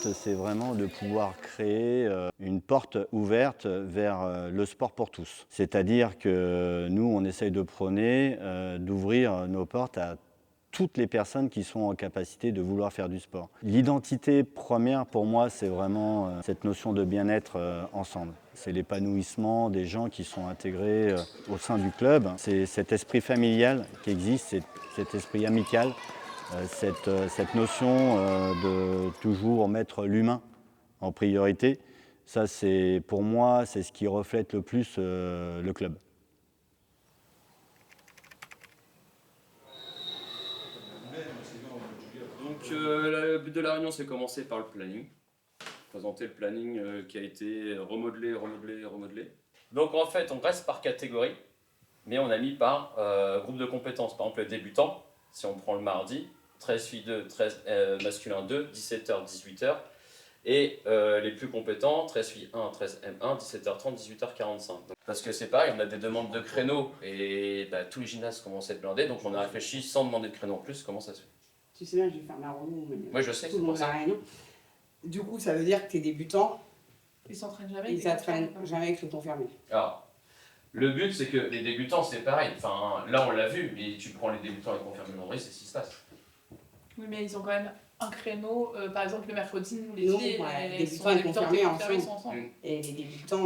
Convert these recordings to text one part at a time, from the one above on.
but, c'est vraiment de pouvoir créer une porte ouverte vers le sport pour tous. C'est-à-dire que nous, on essaye de prôner, d'ouvrir nos portes à toutes les personnes qui sont en capacité de vouloir faire du sport. L'identité première pour moi, c'est vraiment cette notion de bien-être ensemble. C'est l'épanouissement des gens qui sont intégrés au sein du club. C'est cet esprit familial qui existe, cet esprit amical, cette notion de toujours mettre l'humain en priorité. Ça, pour moi, c'est ce qui reflète le plus le club. Donc le but de la réunion, c'est commencer par le planning. Présenter le planning qui a été remodelé. Donc en fait, on reste par catégorie, mais on a mis par groupe de compétences. Par exemple, le débutant, si on prend le mardi, 13 filles 2, 13 masculin 2, 17h, 18h. Et les plus compétents, 13 filles 1, 13 M1, 17h30, 18h45. Parce que c'est pareil, on a des demandes de créneaux et tous les gymnases commencent à être blindés, donc on a réfléchi sans demander de créneaux en plus, comment ça se fait. Tu sais bien, je vais faire ma roue, mais oui, je sais, tout le monde a rien. Du coup, ça veut dire que tes débutants, ils s'entraînent jamais. Ils s'entraînent jamais avec le confirmé. Alors, le but c'est que les débutants c'est pareil. Enfin, là on l'a vu, mais tu prends les débutants et les confirmés en vrai, c'est ce qui se passe. Oui, mais ils ont quand même un créneau, par exemple le mercredi, nous les Non, filles, les débutants et confirmés sont ensemble. Et les débutants,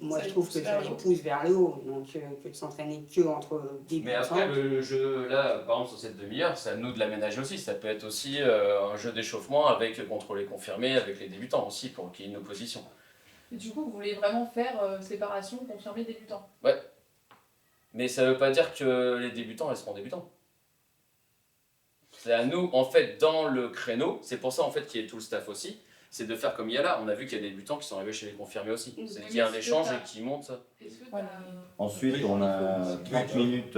moi je trouve que ça les haut. pousse vers le haut, donc que de s'entraîner que entre débutants. Mais après le jeu, là par exemple sur cette demi-heure, c'est à nous de l'aménager aussi. Ça peut être aussi un jeu d'échauffement avec contre les confirmés, avec les débutants aussi, pour qu'il y ait une opposition. Et du coup, vous voulez vraiment faire séparation confirmé débutant? Ouais. Mais ça veut pas dire que les débutants, elles seront débutants. C'est à nous, en fait, dans le créneau, c'est pour ça en fait qu'il y ait tout le staff aussi, c'est de faire comme il y a là. On a vu qu'il y a des débutants qui sont arrivés chez les confirmés aussi. C'est qu'il y a un échange et qui monte. Ensuite, on a 30 minutes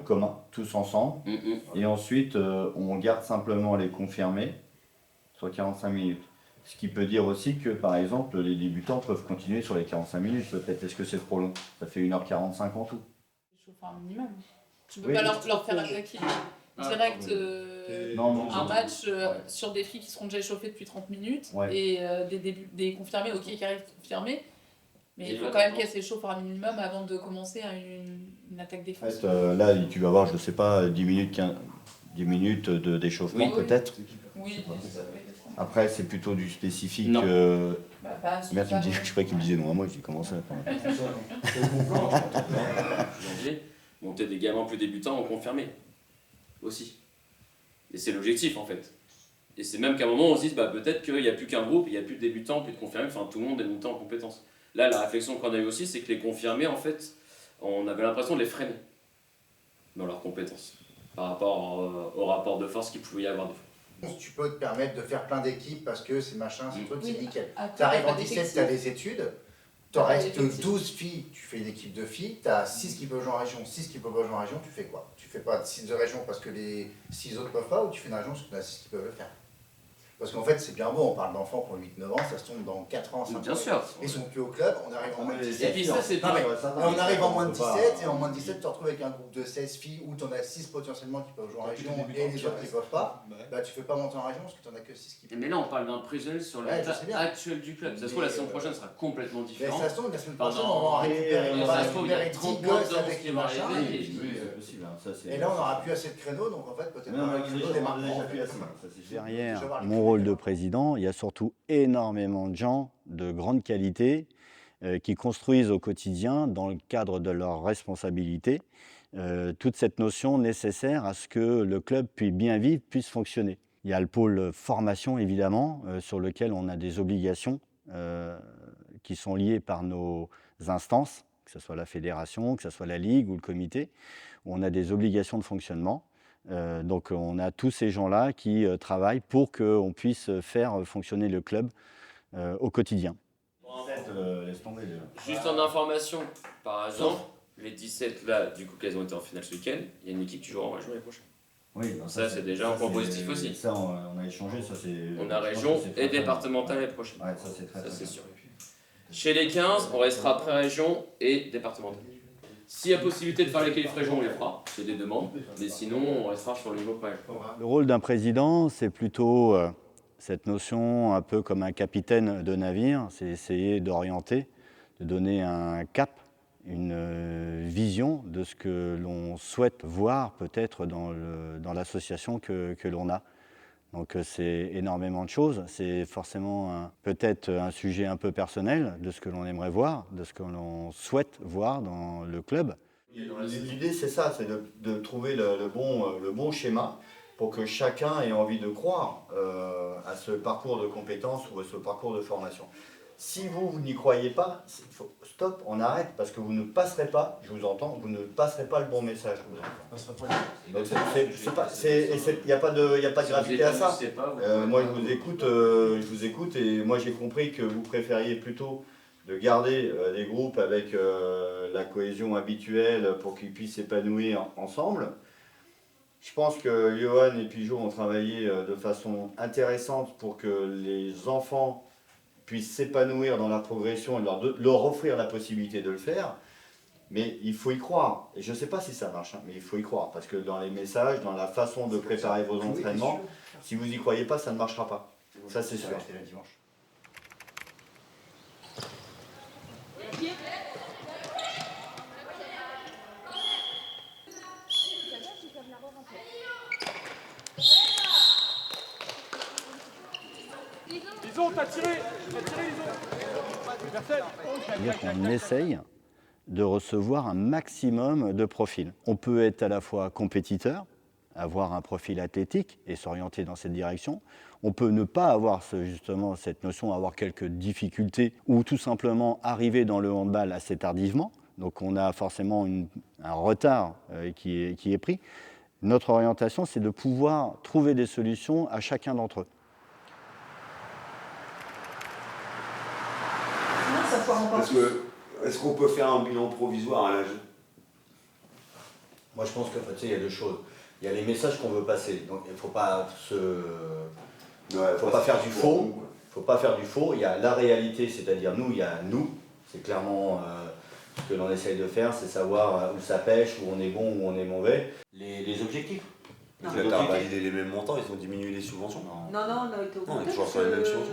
communs, tous ensemble. Et ensuite, on garde simplement les confirmés sur 45 minutes. Ce qui peut dire aussi que, par exemple, les débutants peuvent continuer sur les 45 minutes. Peut-être, est-ce que c'est trop long? Ça fait 1h45 en tout. Il faut faire un minimum. Tu peux pas leur faire attaquer direct un match sur des filles qui seront déjà échauffées depuis 30 minutes et des confirmés, ok, qui arrivent confirmés. Mais il faut quand même qu'elles s'échauffent un minimum avant de commencer à une attaque défensive. En fait, là, tu vas avoir, je sais pas, 10 minutes d'échauffement peut-être. Oui. Après, c'est plutôt du spécifique. Non. Merde, je croyais qu'il me disait non à moi, j'ai commencé à janvier, monter des gamins plus débutants en confirmé aussi. Et c'est l'objectif en fait. Et c'est même qu'à un moment on se dise peut-être qu'il n'y a plus qu'un groupe, il n'y a plus de débutants, plus de confirmés, enfin tout le monde est monté en compétences. Là la réflexion qu'on a eue aussi c'est que les confirmés en fait, on avait l'impression de les freiner dans leurs compétences par rapport au rapport de force qu'il pouvait y avoir des fois. Tu peux te permettre de faire plein d'équipes parce que c'est machin, c'est truc, c'est nickel. Tu arrives en 17, tu as des études, tu restes 12 filles, tu fais une équipe de filles, tu as 6 qui peuvent jouer en région, 6 qui peuvent pas jouer en région, tu fais quoi? Tu fais pas 6 de région parce que les 6 autres peuvent pas, ou tu fais une région parce que tu as 6 qui peuvent le faire? Parce qu'en fait, c'est bien beau, on parle d'enfants pour 8-9 ans, ça se tombe dans 4 ans, 5 ans. Bien sûr. Ils sont plus au club, on arrive en moins de 17. Et puis ça, c'est on arrive en moins de 17, et en moins de 17, tu te retrouves avec un groupe de 16 filles où tu en as 6 potentiellement qui peuvent jouer en région et les autres qui peuvent pas. Tu fais pas monter en région parce que tu en as que 6 qui peuvent. Mais là, on parle d'un prévisionnel sur l'état actuel du club. Ça se trouve, la saison prochaine sera complètement différente. Mais ça se trouve, la semaine prochaine, on va récupérer 10 gosses avec les machins. Et là, on n'aura plus assez de créneaux, donc en fait, peut-être un créneau démarrera plus assez. Derrière mon rôle de président, il y a surtout énormément de gens de grande qualité qui construisent au quotidien, dans le cadre de leurs responsabilités, toute cette notion nécessaire à ce que le club puisse bien vivre, puisse fonctionner. Il y a le pôle formation, évidemment, sur lequel on a des obligations qui sont liées par nos instances, que ce soit la fédération, que ce soit la ligue ou le comité, où on a des obligations de fonctionnement. Donc on a tous ces gens-là qui travaillent pour qu'on puisse faire fonctionner le club au quotidien. Juste en information, par exemple, les 17 là, du coup qu'elles ont été en finale ce week-end, il y a une équipe qui jouera en région l'année prochaine. Oui, ça c'est déjà un point positif aussi. Ça on a échangé, ça c'est... On a région et départementale l'année prochaine. Ouais, ça c'est très sûr. Chez les 15, on restera pré-région et départementale. S'il y a possibilité de faire les qualifs région, on les fera, c'est des demandes, mais sinon on restera sur le niveau pré. Le rôle d'un président, c'est plutôt Cette notion, un peu comme un capitaine de navire, c'est essayer d'orienter, de donner un cap, une vision de ce que l'on souhaite voir peut-être dans l'association que l'on a. Donc c'est énormément de choses, c'est forcément peut-être un sujet un peu personnel de ce que l'on aimerait voir, de ce que l'on souhaite voir dans le club. L'idée c'est ça, c'est de trouver le bon schéma pour que chacun ait envie de croire à ce parcours de compétences ou à ce parcours de formation. Si vous n'y croyez pas, stop, on arrête, parce que vous ne passerez pas, je vous entends, vous ne passerez pas le bon message. Il n'y a pas de gravité à ça. Moi je vous écoute et moi j'ai compris que vous préfériez plutôt de garder des groupes avec la cohésion habituelle pour qu'ils puissent s'épanouir ensemble. Je pense que Johan et Pigeot ont travaillé de façon intéressante pour que les enfants puissent s'épanouir dans leur progression et leur offrir la possibilité de le faire. Mais il faut y croire. Et je ne sais pas si ça marche, mais il faut y croire. Parce que dans les messages, dans la façon de préparer vos entraînements, si vous n'y croyez pas, ça ne marchera pas. Ça, c'est sûr. C'est-à-dire qu'on essaye de recevoir un maximum de profils. On peut être à la fois compétiteur, avoir un profil athlétique et s'orienter dans cette direction. On peut ne pas avoir justement cette notion, avoir quelques difficultés ou tout simplement arriver dans le handball assez tardivement. Donc on a forcément un retard qui est pris. Notre orientation, c'est de pouvoir trouver des solutions à chacun d'entre eux. Est-ce qu'on peut faire un bilan provisoire à l'âge? Moi je pense qu'il y a deux choses. Il y a les messages qu'on veut passer. Donc il ne faut pas faire du faux. Faut pas faire du faux. Il y a la réalité, c'est-à-dire nous, il y a nous. C'est clairement ce que l'on essaye de faire, c'est savoir où ça pêche, où on est bon, où on est mauvais. Les objectifs. Vous avez validé les mêmes montants, ils ont diminué les subventions? Non, on a été augmenté. Toujours sur les mêmes subventions.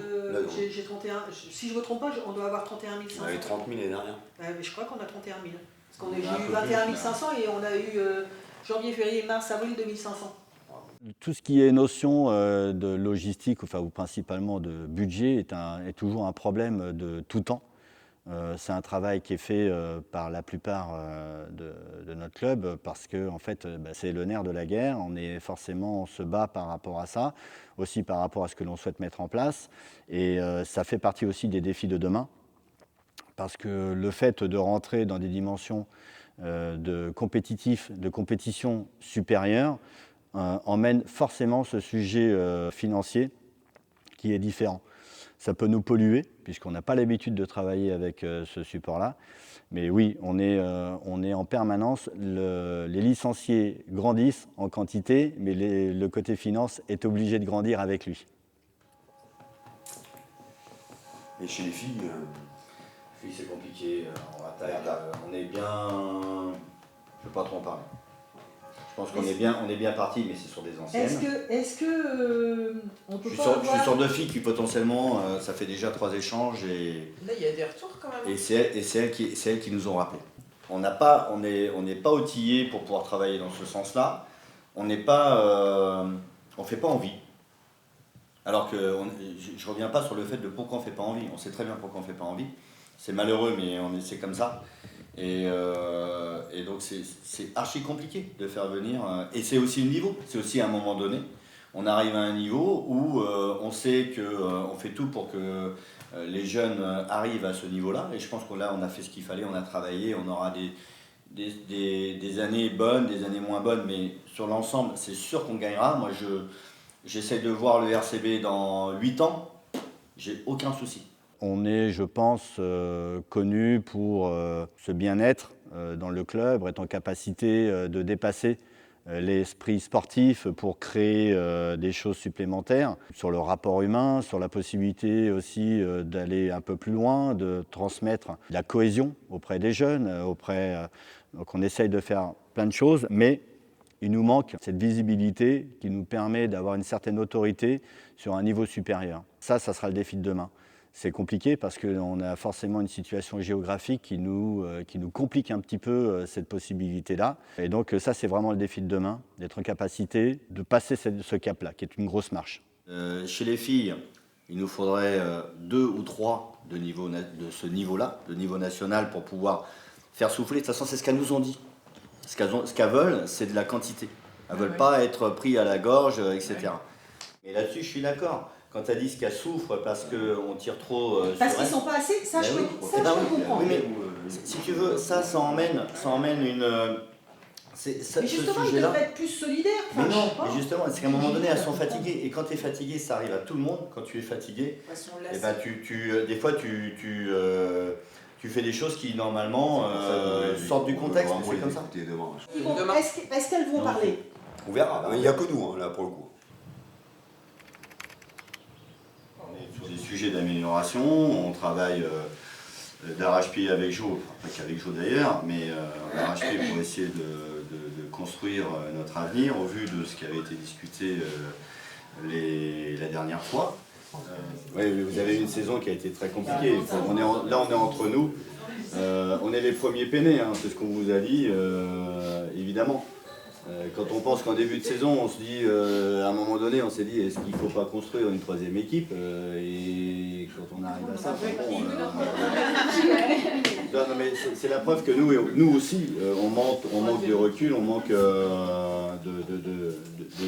J'ai 31, si je ne me trompe pas, on doit avoir 31 500. On avait 30 000 l'année dernière. Mais je crois qu'on a 31 000. Parce qu'on a eu 21 500 et on a eu janvier, février, mars, avril 2500. Tout ce qui est notion de logistique, ou principalement de budget, est toujours un problème de tout temps. C'est un travail qui est fait par la plupart de notre club parce que en fait, c'est le nerf de la guerre. On se bat par rapport à ça, aussi par rapport à ce que l'on souhaite mettre en place. Et ça fait partie aussi des défis de demain parce que le fait de rentrer dans des dimensions de compétition supérieure emmène forcément ce sujet financier qui est différent. Ça peut nous polluer, puisqu'on n'a pas l'habitude de travailler avec ce support-là. Mais oui, on est en permanence. Les licenciés grandissent en quantité, mais le côté finance est obligé de grandir avec lui. Et chez les filles Les filles, c'est compliqué. On est bien... Je ne veux pas trop en parler. Je pense qu'on est bien parti, mais c'est sur des anciennes. Est-ce que on peut je pas suis sur deux filles qui potentiellement, ça fait déjà 3 échanges et... Là, il y a des retours quand même. Et c'est elles qui nous ont rappelé. On n'est pas outillés pour pouvoir travailler dans ce sens-là. On fait pas envie. Alors que je reviens pas sur le fait de pourquoi on fait pas envie. On sait très bien pourquoi on fait pas envie. C'est malheureux, mais c'est comme ça. Et donc c'est archi compliqué de faire venir. Et c'est aussi le niveau. C'est aussi à un moment donné. On arrive à un niveau où on sait qu'on fait tout pour que les jeunes arrivent à ce niveau-là. Et je pense qu'on on a fait ce qu'il fallait, on a travaillé, on aura des années bonnes, des années moins bonnes, mais sur l'ensemble, c'est sûr qu'on gagnera. Moi, j'essaie de voir le RCB dans 8 ans, j'ai aucun souci. On est, je pense, connu pour ce bien-être dans le club, être en capacité de dépasser l'esprit sportif pour créer des choses supplémentaires sur le rapport humain, sur la possibilité aussi d'aller un peu plus loin, de transmettre la cohésion auprès des jeunes, donc on essaye de faire plein de choses, mais Il nous manque cette visibilité qui nous permet d'avoir une certaine autorité sur un niveau supérieur. Ça sera le défi de demain. C'est compliqué parce qu'on a forcément une situation géographique qui nous complique un petit peu cette possibilité-là. Et donc ça, c'est vraiment le défi de demain, d'être en capacité de passer ce cap-là, qui est une grosse marche. Chez les filles, il nous faudrait 2 ou 3 de ce niveau-là, de niveau national, pour pouvoir faire souffler. De toute façon, c'est ce qu'elles nous ont dit. Ce qu'elles veulent, c'est de la quantité. Elles ne veulent pas être pris à la gorge, etc. Et là-dessus, je suis d'accord. Quand elles disent qu'elles souffrent parce qu'on tire trop parce sur qu'ils elles, sont pas assez, ça, je peux comprendre. Oui, mais si tu veux, ça emmène une... mais justement, ils devraient être plus solidaires. Mais non, mais justement, c'est qu'à un moment donné, elles sont fatiguées. Et quand tu es fatigué, ça arrive à tout le monde. Quand tu es fatigué, et ben des fois, tu fais des choses qui, normalement, sortent du contexte. C'est comme ça. Est-ce qu'elles vont parler? On verra. Il n'y a que nous, là, pour le coup. On est sur des sujets d'amélioration. On travaille d'arrache-pied avec Jo, pas qu'avec Jo d'ailleurs, mais d'arrache-pied pour essayer de construire notre avenir au vu de ce qui avait été discuté la dernière fois. Oui, vous avez une saison qui a été très compliquée. On est entre nous. On est les premiers peinés, hein, c'est ce qu'on vous a dit, évidemment. Quand on pense qu'en début de saison, on se dit, à un moment donné, on s'est dit, est-ce qu'il ne faut pas construire une troisième équipe? Et quand on arrive à ça, non, mais c'est la preuve que nous aussi, on manque de recul, on manque de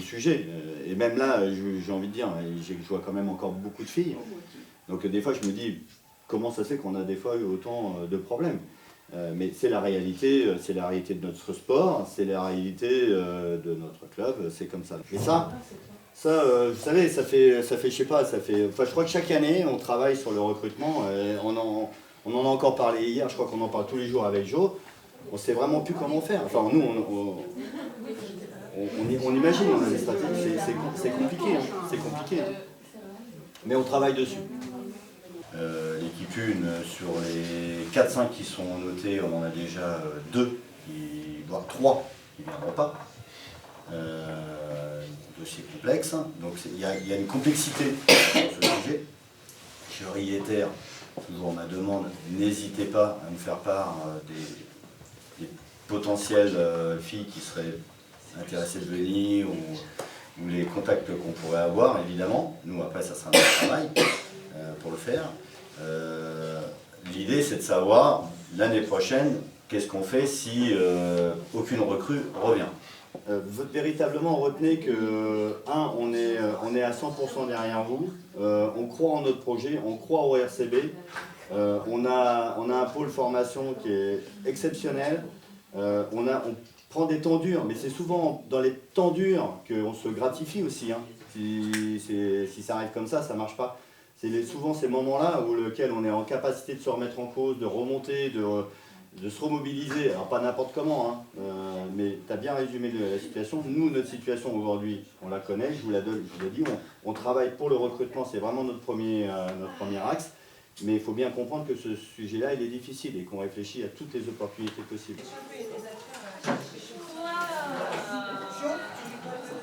sujets. Et même là, j'ai envie de dire, je vois quand même encore beaucoup de filles. Donc des fois, je me dis, comment ça se fait qu'on a des fois eu autant de problèmes? Mais c'est la réalité de notre sport, c'est la réalité de notre club, c'est comme ça. Et ça, vous savez, ça fait, je sais pas, je crois que chaque année, on travaille sur le recrutement. On en a encore parlé hier, je crois qu'on en parle tous les jours avec Jo. On sait vraiment plus comment faire. Enfin, nous, on imagine, on a des stratégies, c'est compliqué, hein, c'est compliqué. Hein. Mais on travaille dessus. L'équipe 1, sur les 4-5 qui sont notés, on en a déjà 2, voire 3 qui ne viendront pas. Dossier complexe, donc il y a une complexité dans ce sujet. Je réitère toujours ma demande, n'hésitez pas à nous faire part des potentielles filles qui seraient intéressées de venir ou les contacts qu'on pourrait avoir, évidemment. Nous, après, ça sera notre travail pour le faire. L'idée, c'est de savoir, l'année prochaine, qu'est-ce qu'on fait si aucune recrue revient. Véritablement, retenez que, on est à 100% derrière vous, on croit en notre projet, on croit au RCB, on a un pôle formation qui est exceptionnel, on prend des temps durs, mais c'est souvent dans les temps durs qu'on se gratifie aussi. Hein. Si ça arrive comme ça ne marche pas. C'est souvent ces moments-là où on est en capacité de se remettre en cause, de remonter, de se remobiliser. Alors pas n'importe comment, hein, mais tu as bien résumé la situation. Nous, notre situation aujourd'hui, on la connaît, je vous l'ai dit, on travaille pour le recrutement, c'est vraiment notre premier axe. Mais il faut bien comprendre que ce sujet-là, il est difficile et qu'on réfléchit à toutes les opportunités possibles.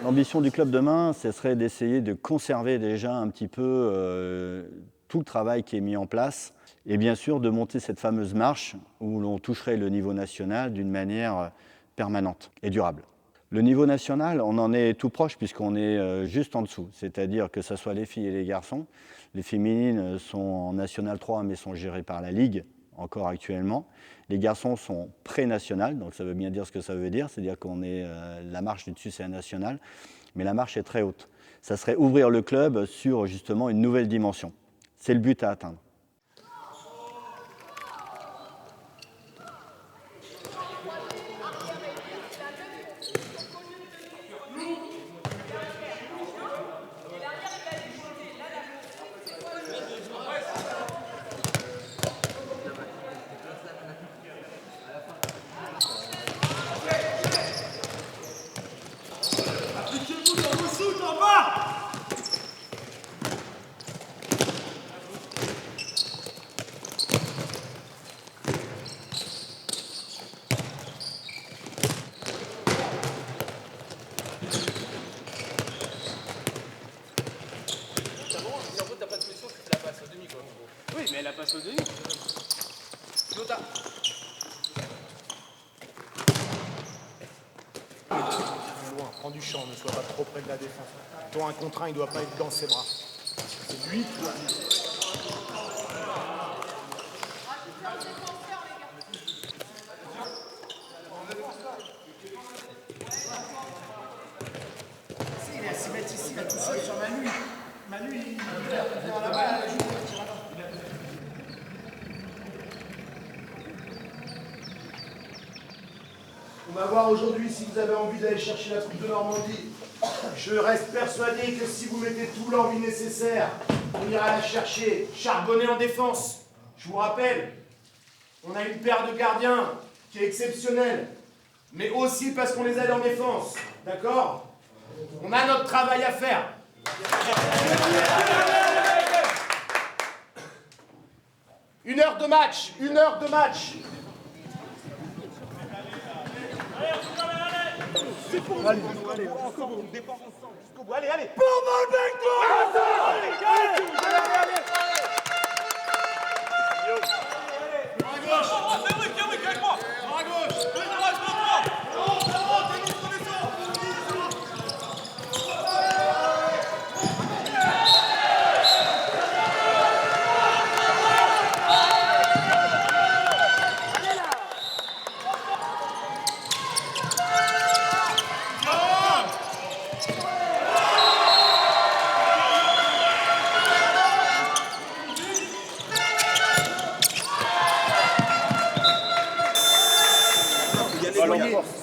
L'ambition du club demain, ce serait d'essayer de conserver déjà un petit peu tout le travail qui est mis en place et bien sûr de monter cette fameuse marche où l'on toucherait le niveau national d'une manière permanente et durable. Le niveau national, on en est tout proche puisqu'on est juste en dessous, c'est-à-dire que ce soit les filles et les garçons. Les féminines sont en National 3 mais sont gérées par la Ligue encore actuellement. Les garçons sont pré-national, donc ça veut bien dire ce que ça veut dire, c'est-à-dire qu'on est la marche du dessus, c'est la nationale, mais la marche est très haute. Ça serait ouvrir le club sur justement une nouvelle dimension. C'est le but à atteindre. Oui, mais la passe au demi. Jota. Loin, prends du champ, ne sois pas trop près de la défense. Toi, un contre un, il doit pas être dans ses bras. C'est lui qui doit venir. Il va se mettre ici, il va tout seul sur Manu. Manu, il va là-bas, il va tirer là-bas. On va voir aujourd'hui si vous avez envie d'aller chercher la Coupe de Normandie. Je reste persuadé que si vous mettez tout l'envie nécessaire, on ira la chercher. Charbonnet en défense. Je vous rappelle, on a une paire de gardiens qui est exceptionnelle, mais aussi parce qu'on les aide en défense. D'accord? On a notre travail à faire. Une heure de match. Allez, encore on défend ensemble jusqu'au bout. Allez. Pour mon mec,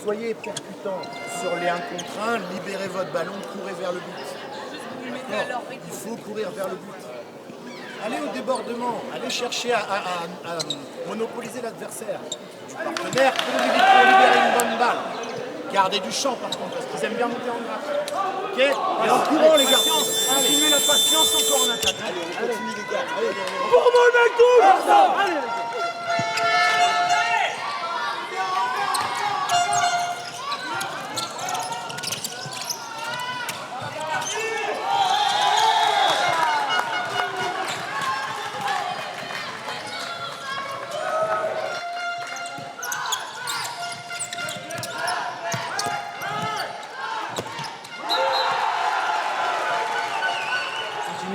Soyez percutant sur les 1 contre 1, libérez votre ballon, courez vers le but. Il faut courir vers le but. Allez au débordement, allez chercher à monopoliser l'adversaire. Du partenaire pour libérer une bonne balle. Gardez du champ par contre, parce qu'ils aiment bien monter en grappe. Ok? Et en courant les garçons. Continuez la patience encore en attaque. Allez, on continue les gars. Allez. Pour moi le mec tout! Allez les gars.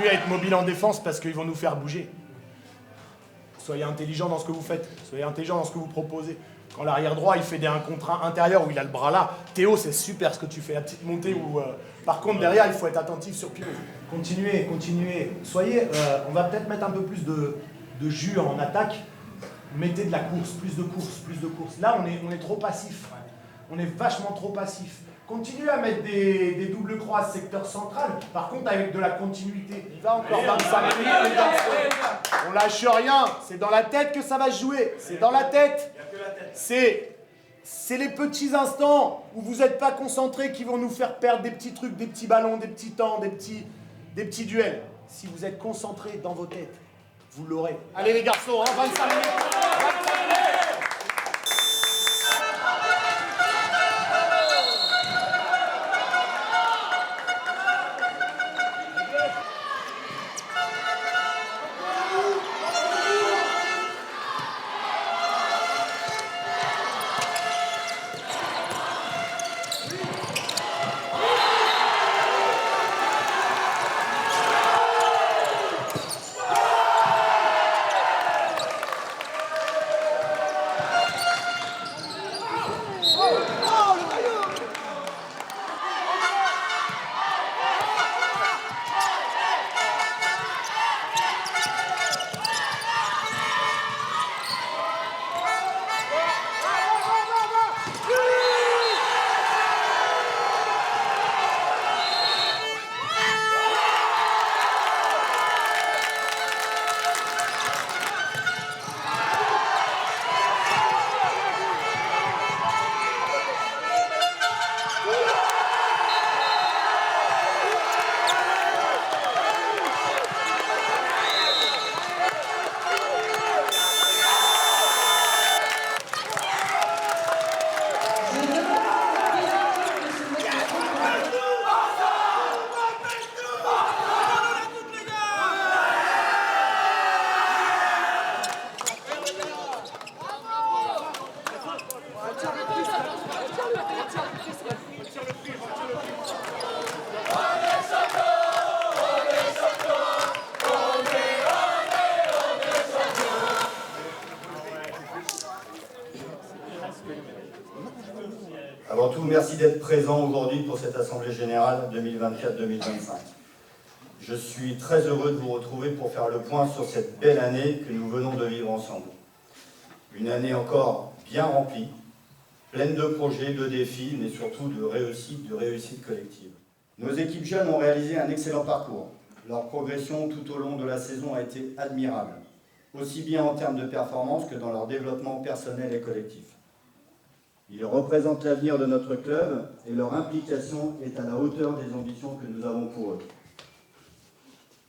À être mobile en défense parce qu'ils vont nous faire bouger. Soyez intelligent dans ce que vous faites, soyez intelligent dans ce que vous proposez. Quand l'arrière droit il fait des 1 contre 1 intérieur où il a le bras là, Théo c'est super ce que tu fais, la petite montée où par contre derrière il faut être attentif sur pivot. Continuez. Soyez, on va peut-être mettre un peu plus de jus en attaque. Mettez de la course, plus de course. Là on est trop passif, on est vachement trop passif. Continuez à mettre des doubles croix secteur central, par contre avec de la continuité. Il va encore 25 minutes, les gars. On lâche rien, c'est dans la tête que ça va se jouer. C'est dans la tête. C'est les petits instants où vous n'êtes pas concentrés qui vont nous faire perdre des petits trucs, des petits ballons, des petits temps, des petits duels. Si vous êtes concentrés dans vos têtes, vous l'aurez. Allez les garçons, 25 minutes. Surtout, merci d'être présent aujourd'hui pour cette Assemblée Générale 2024-2025. Je suis très heureux de vous retrouver pour faire le point sur cette belle année que nous venons de vivre ensemble. Une année encore bien remplie, pleine de projets, de défis, mais surtout de réussite collective. Nos équipes jeunes ont réalisé un excellent parcours. Leur progression tout au long de la saison a été admirable, aussi bien en termes de performance que dans leur développement personnel et collectif. Ils représentent l'avenir de notre club et leur implication est à la hauteur des ambitions que nous avons pour eux.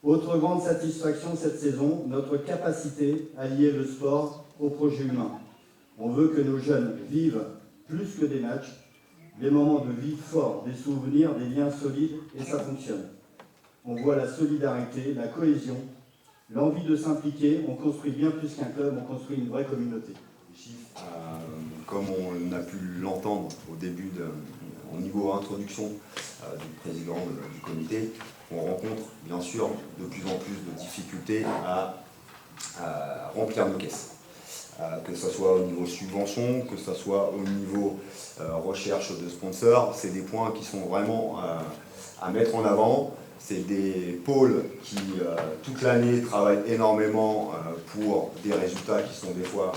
Autre grande satisfaction cette saison, notre capacité à lier le sport au projet humain. On veut que nos jeunes vivent plus que des matchs, des moments de vie forts, des souvenirs, des liens solides, et ça fonctionne. On voit la solidarité, la cohésion, l'envie de s'impliquer, on construit bien plus qu'un club, on construit une vraie communauté. Comme on a pu l'entendre au début, au niveau introduction du président du comité, on rencontre bien sûr de plus en plus de difficultés à remplir nos caisses. Que ce soit au niveau subvention, que ce soit au niveau recherche de sponsors, c'est des points qui sont vraiment à mettre en avant. C'est des pôles qui, toute l'année, travaillent énormément pour des résultats qui sont des fois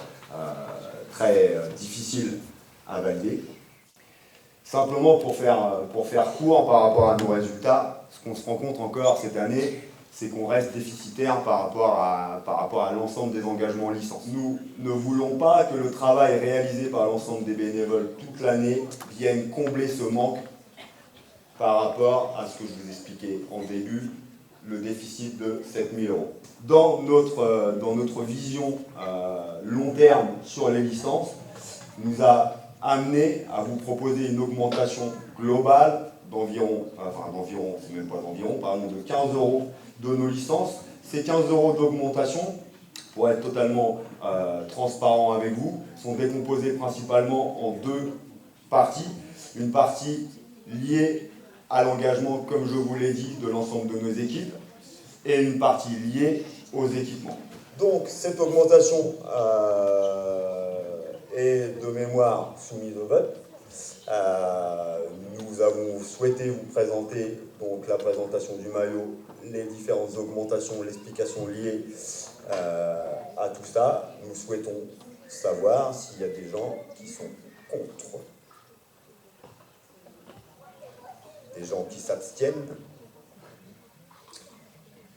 très difficiles à valider. Simplement pour faire court par rapport à nos résultats, ce qu'on se rend compte encore cette année, c'est qu'on reste déficitaire par rapport à l'ensemble des engagements en licence. Nous ne voulons pas que le travail réalisé par l'ensemble des bénévoles toute l'année vienne combler ce manque par rapport à ce que je vous expliquais en début, le déficit de 7 000 €. Dans notre vision long terme sur les licences, nous a amené à vous proposer une augmentation globale d'environ, c'est même pas d'environ, pardon, de 15 € de nos licences. Ces 15 € d'augmentation, pour être totalement transparent avec vous, sont décomposés principalement en deux parties. Une partie liée à l'engagement, comme je vous l'ai dit, de l'ensemble de nos équipes, et une partie liée aux équipements. Donc cette augmentation est de mémoire soumise au vote. Nous avons souhaité vous présenter donc la présentation du maillot, les différentes augmentations, l'explication liée à tout ça. Nous souhaitons savoir s'il y a des gens qui sont contre. Des gens qui s'abstiennent.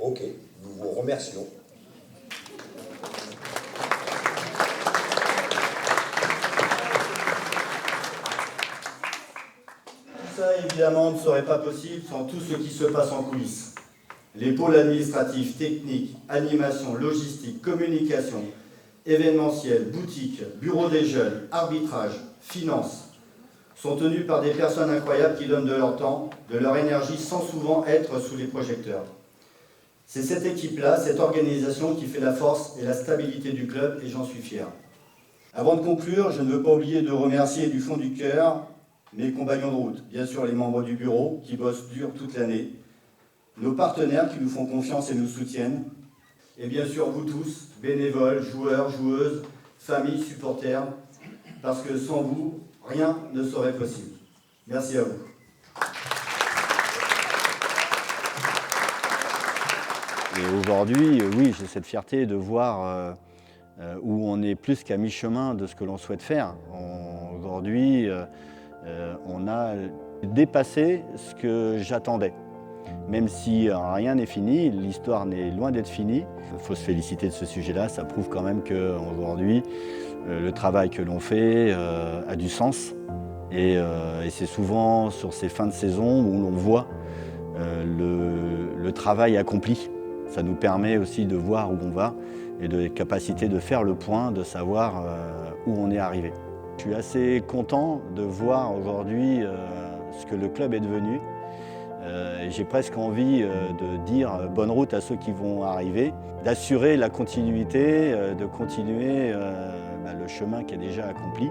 Ok, nous vous remercions. Tout ça, évidemment, ne serait pas possible sans tout ce qui se passe en coulisses. Les pôles administratifs, techniques, animation, logistique, communication, événementiel, boutique, bureau des jeunes, arbitrage, finances, sont tenus par des personnes incroyables qui donnent de leur temps, de leur énergie, sans souvent être sous les projecteurs. C'est cette équipe-là, cette organisation qui fait la force et la stabilité du club, et j'en suis fier. Avant de conclure, je ne veux pas oublier de remercier du fond du cœur mes compagnons de route, bien sûr les membres du bureau qui bossent dur toute l'année, nos partenaires qui nous font confiance et nous soutiennent, et bien sûr vous tous, bénévoles, joueurs, joueuses, familles, supporters, parce que sans vous, rien ne serait possible. Merci à vous. Et aujourd'hui, oui, j'ai cette fierté de voir où on est plus qu'à mi-chemin de ce que l'on souhaite faire. Aujourd'hui, on a dépassé ce que j'attendais. Même si rien n'est fini, l'histoire n'est loin d'être finie. Il faut se féliciter de ce sujet-là, ça prouve quand même qu'aujourd'hui, le travail que l'on fait a du sens. Et c'est souvent sur ces fins de saison où l'on voit le travail accompli. Ça nous permet aussi de voir où on va et de capacité de faire le point, de savoir où on est arrivé. Je suis assez content de voir aujourd'hui ce que le club est devenu. J'ai presque envie de dire bonne route à ceux qui vont arriver, d'assurer la continuité, de continuer le chemin qui est déjà accompli.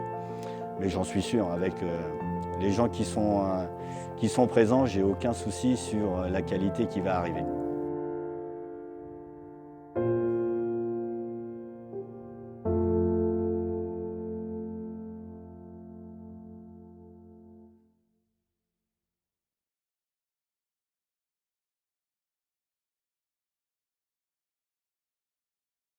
Mais j'en suis sûr, avec les gens qui sont présents, j'ai aucun souci sur la qualité qui va arriver.